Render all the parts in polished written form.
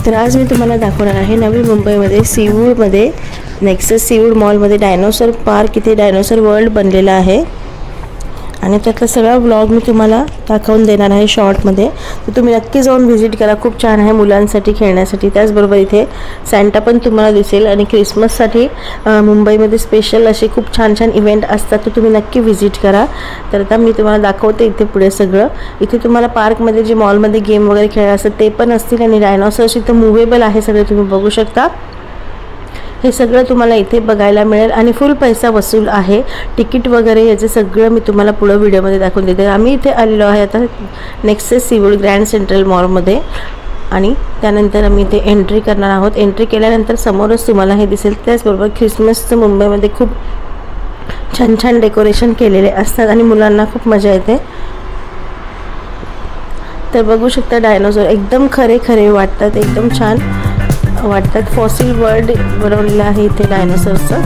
तर आज मी तुम्हाला दाखवणार आहे नवी मुंबईमध्ये सीवूडमध्ये नेक्सस सीवूड मॉलमध्ये डायनोसॉर पार्क, इथे डायनोसॉर वर्ल्ड बनलेला आहे आणि त्यातला सगळा व्लॉग मी तुम्हाला दाखवून देणार आहे शॉर्टमध्ये. तर तुम्ही नक्की जाऊन व्हिजिट करा, खूप छान आहे मुलांसाठी खेळण्यासाठी. त्याचबरोबर इथे सॅन्टा पण तुम्हाला दिसेल आणि क्रिसमससाठी मुंबईमध्ये स्पेशल असे खूप छान छान इव्हेंट असतात, तर तुम्ही नक्की व्हिजिट करा. तर आता मी तुम्हाला दाखवते इथे पुढे सगळं. इथे तुम्हाला पार्कमध्ये जे मॉलमध्ये गेम वगैरे खेळ असतात ते पण असतील आणि डायनोसॉर्स इथं मूवेबल आहे सगळे, तुम्ही बघू शकता. हे सगळं तुम्हाला इथे बघायला मिळेल आणि फुल पैसा वसूल आहे. तिकीट वगैरे याचे सगळं मी तुम्हाला पुढे व्हिडिओमध्ये दाखवून देते. आम्ही इथे आलेलो आहे आता नेक्सस सीवूड ग्रँड सेंट्रल मॉलमध्ये आणि त्यानंतर आम्ही इथे एंट्री करणार आहोत. एंट्री केल्यानंतर समोरच तुम्हाला हे दिसेल. त्याचबरोबर ख्रिसमसचं मुंबईमध्ये खूप छान छान डेकोरेशन केलेले असतात आणि मुलांना खूप मजा येते. तर बघू शकता डायनोसॉर एकदम खरे खरे वाटतात, एकदम छान वाटतात. फॉसिल वर्ल्ड बनवलेलं आहे इथे डायनोसॉरचं.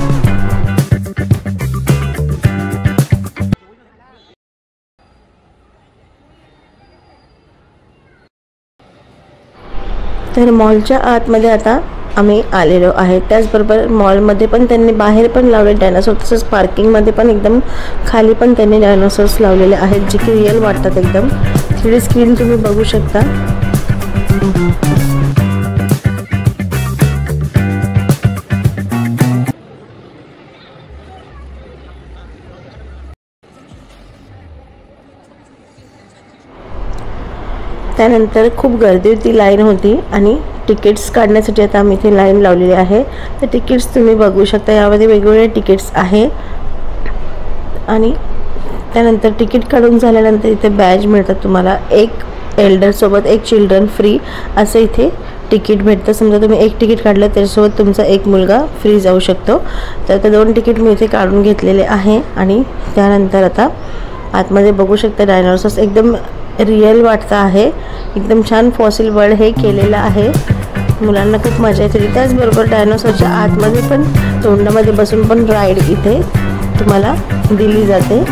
तर मॉलच्या आतमध्ये आता आम्ही आलेलो आहे. त्याचबरोबर मॉलमध्ये पण त्यांनी बाहेर पण लावले डायनोसॉर, तसंच पार्किंगमध्ये पण एकदम खाली पण त्यांनी डायनोसॉर्स लावलेले आहेत जे की रिअल वाटतात एकदम. 3D स्क्रीन तुम्ही बघू शकता. त्यानंतर खूप गर्दी होती, लाईन होती आणि तिकीट्स काढण्यासाठी आता आम्ही इथे लाईन लावलेली आहे. तर तिकीट्स तुम्ही बघू शकता, यामध्ये वेगवेगळे तिकीट्स आहे आणि त्यानंतर तिकीट काढून झाल्यानंतर इथे बॅज मिळतात तुम्हाला. एक एल्डरसोबत एक चिल्ड्रन फ्री असं इथे तिकीट भेटतं. समजा तुम्ही एक तिकीट काढलं त्याच्यासोबत तुमचा एक मुलगा फ्री जाऊ शकतो. तर ते 2 तिकीट मी इथे काढून घेतलेले आहे आणि त्यानंतर आता आतमध्ये बघू शकता डायनोसॉर्स एकदम रिअल वाटतं आहे, एकदम छान फॉसिल वर्ल्ड हे केलेलं आहे. मुलांना खूप मजा येते. त्याचबरोबर डायनोसॉरच्या आतमध्ये पण तोंडामध्ये बसून पण राईड इथे तुम्हाला दिली जाते.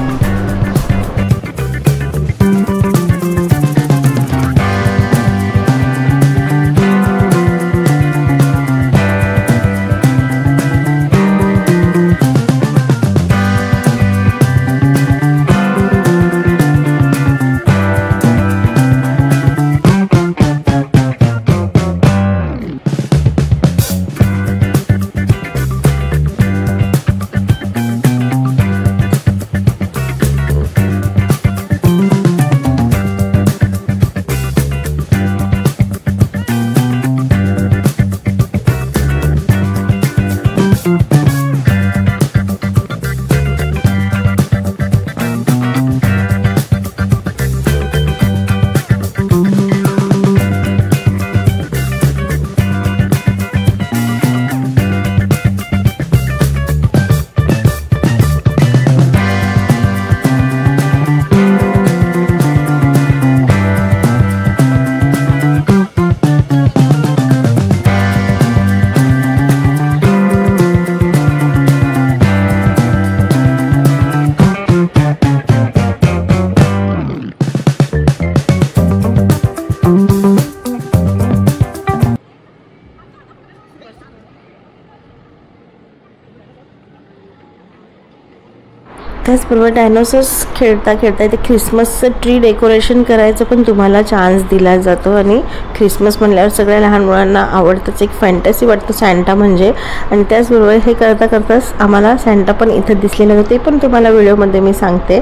त्याचबरोबर डायनोसॉर्स खेळता खेळता इथे ख्रिसमसचं ट्री डेकोरेशन करायचं पण तुम्हाला चान्स दिला जातो आणि ख्रिसमस म्हणल्यावर सगळ्या लहान मुलांना आवडतंच, एक फॅन्टसी वाटतं सॅन्टा म्हणजे. आणि त्याचबरोबर हे करता करताच आम्हाला सॅन्टा पण इथं दिसलेलं होतं, ते पण तुम्हाला व्हिडिओमध्ये मी सांगते.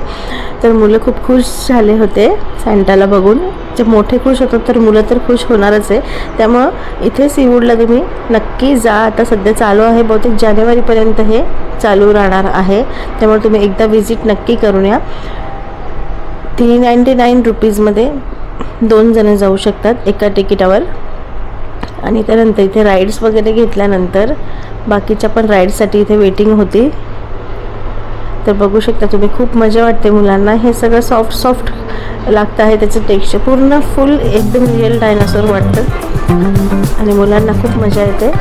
तर मुलं खूप खुश झाले होते सॅन्टाला बघून. जे मोठे खुश होतात तर मुलं तर खुश होणारच आहे. त्यामुळं इथे सीवूडला तुम्ही नक्की जा. आता सध्या चालू आहे, बहुतेक जानेवारीपर्यंत हे चालू राहणार आहे. त्यामुळे तुम्ही एकदा विजिट नक्की करून या. 399 रुपीजमध्ये 2 जण जाऊ शकतात एका तिकिटावर. आणि त्यानंतर इथे राईड्स वगैरे घेतल्यानंतर बाकीच्या पण राईड्ससाठी इथे वेटिंग होती. तर बघू शकता तुम्ही, खूप मजा वाटते मुलांना. हे सगळं सॉफ्ट सॉफ्ट लागतं आहे, त्याचं टेक्स्चर पूर्ण फुल एकदम रिअल डायनासोर वाटतं आणि मुलांना खूप मजा येते.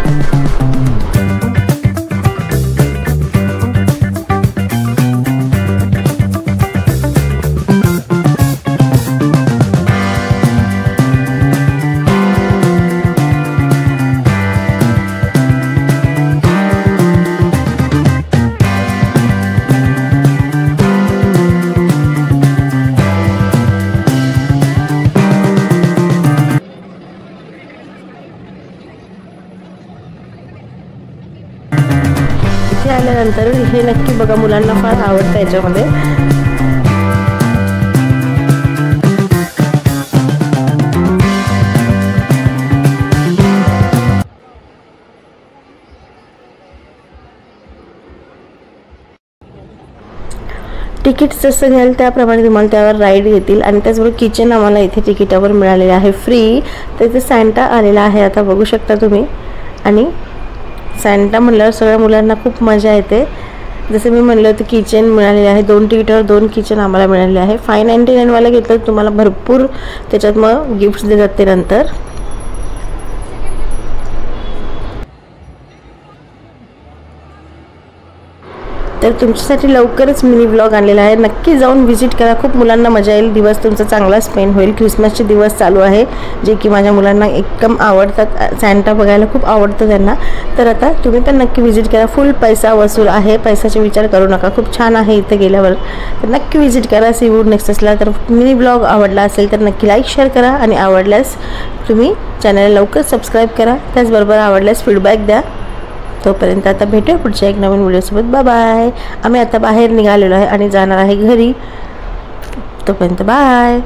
केल्यानंतर हे नक्की बघा, मुलांना फार आवडतं याच्यामध्ये. तिकीट जसं घ्याल त्याप्रमाणे तुम्हाला त्यावर राईड घेतील. आणि त्याचबरोबर किचन आम्हाला इथे तिकिटावर मिळालेलं आहे फ्री. तर इथे सॅन्टा आलेला आहे, आता बघू शकता तुम्ही. आणि सॅन्टा म्हणल्यावर सगळ्या मुलांना खूप मजा येते. जसं मी म्हणलं होतं किचन मिळालेलं आहे, 2 तिकिटावर 2 किचन आम्हाला मिळालेले आहे. 599 वाला घेतलं तुम्हाला भरपूर त्याच्यात मग गिफ्ट्स देतात ते नंतर. तर तुमच्यासाठी लवकरच मिनी व्लॉग आणलेला आहे, नक्की जाऊन व्हिजिट करा. खूप मुलांना मजा येईल, दिवस तुमचा चांगला स्पेंड होईल. क्रिसमसचे दिवस चालू आहे जे की माझ्या मुलांना एकदम आवडतात. सॅन्टा बघायला खूप आवडतं त्यांना. तर आता तुम्ही पण नक्की व्हिजिट करा. फुल पैसा वसूल आहे, पैशाचा विचार करू नका. खूप छान आहे इथं गेल्यावर. तर नक्की व्हिजिट करा सीवूड नेक्ससला. तर मिनी व्लॉग आवडला असेल तर नक्की लाईक शेअर करा. आणि आवडल्यास तुम्ही चॅनलला लवकर सबस्क्राईब करा. त्याचबरोबर आवडल्यास फीडबॅक द्या. तोपर्यंत आता भेटूया पुढच्या एक नवीन व्हिडिओसोबत. Bye bye. आम्ही आता बाहेर निघालेलो आहे आणि जाणार आहे घरी. तोपर्यंत बाय.